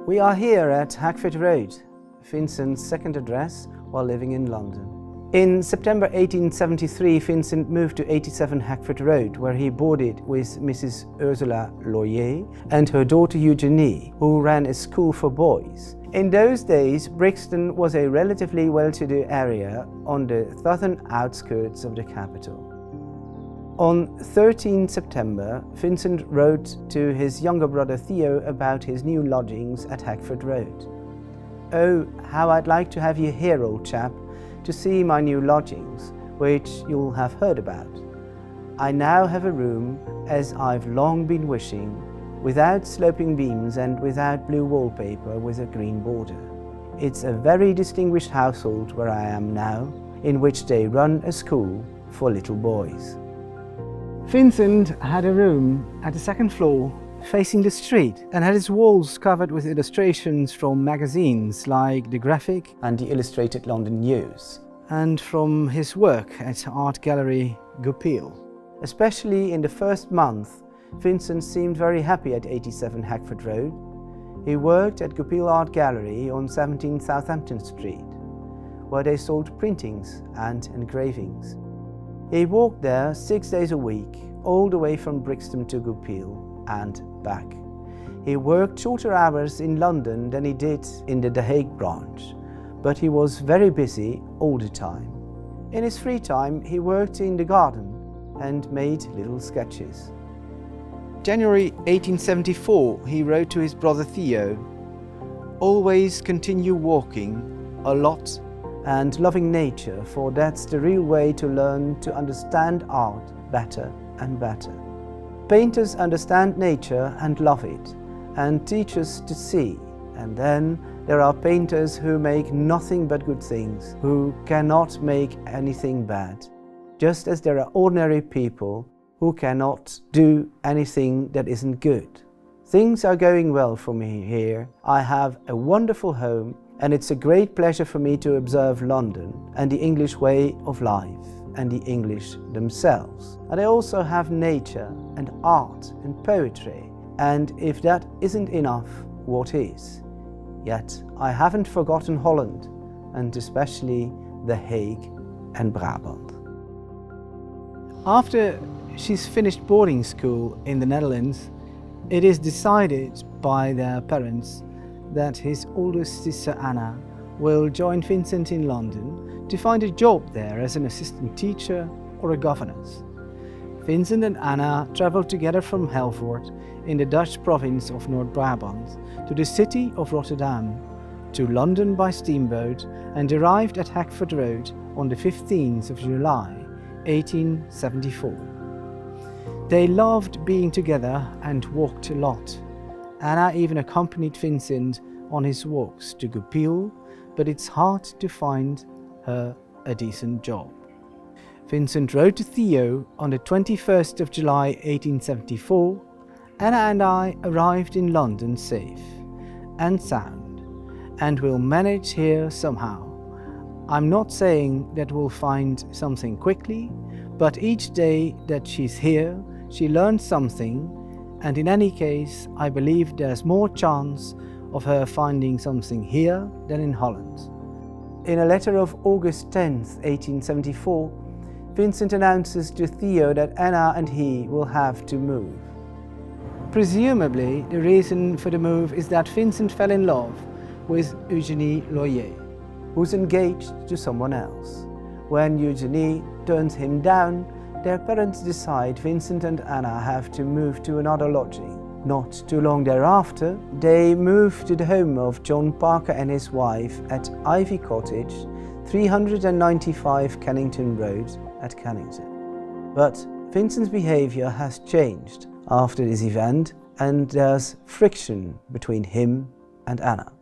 We are here at Hackford Road, Vincent's second address while living in London. In September 1873, Vincent moved to 87 Hackford Road, where he boarded with Mrs. Ursula Laurier and her daughter Eugenie, who ran a school for boys. In those days, Brixton was a relatively well-to-do area on the southern outskirts of the capital. On 13 September, Vincent wrote to his younger brother Theo about his new lodgings at Hackford Road. "Oh, how I'd like to have you here, old chap, to see my new lodgings, which you'll have heard about. I now have a room, as I've long been wishing, without sloping beams and without blue wallpaper with a green border. It's a very distinguished household where I am now, in which they run a school for little boys." Vincent had a room at the second floor facing the street and had its walls covered with illustrations from magazines like The Graphic and the Illustrated London News, and from his work at art gallery GOGH. Especially in the first month, Vincent seemed very happy at 87 Hackford Road. He worked at GOGH Art Gallery on 17 Southampton Street, where they sold printings and engravings. He walked there 6 days a week, all the way from Brixton to GOGH and back. He worked shorter hours in London than he did in the GOGH branch, but he was very busy all the time. In his free time, he worked in the garden and made little sketches. January 1874, he wrote to his brother Theo, "Always continue walking a lot and loving nature, for that's the real way to learn to understand art better and better. Painters understand nature and love it, and teach us to see, and then there are painters who make nothing but good things, who cannot make anything bad, just as there are ordinary people who cannot do anything that isn't good. Things are going well for me here. I have a wonderful home, and it's a great pleasure for me to observe London and the English way of life and the English themselves. And I also have nature and art and poetry, and if that isn't enough, what is? Yet I haven't forgotten Holland, and especially The Hague and Brabant." After she's finished boarding school in the Netherlands, it is decided by their parents that his oldest sister Anna will join Vincent in London to find a job there as an assistant teacher or a governess. Vincent and Anna travelled together from Hackford in the Dutch province of North Brabant to the city of Rotterdam, to London by steamboat, and arrived at Hackford Road on the 15th of July 1874. They loved being together and walked a lot. Anna even accompanied Vincent on his walks to GOGH, but it's hard to find her a decent job. Vincent wrote to Theo on the 21st of July 1874, "Anna and I arrived in London safe and sound, and will manage here somehow. I'm not saying that we'll find something quickly, but each day that she's here, she learns something, and in any case, I believe there's more chance of her finding something here than in Holland." In a letter of August 10th, 1874, Vincent announces to Theo that Anna and he will have to move. Presumably, the reason for the move is that Vincent fell in love with Eugenie Laurier, who's engaged to someone else. When Eugenie turns him down, their parents decide Vincent and Anna have to move to another lodging. Not too long thereafter, they move to the home of John Parker and his wife at Ivy Cottage, 395 Kennington Road at Kennington. But Vincent's behaviour has changed after this event, and there's friction between him and Anna.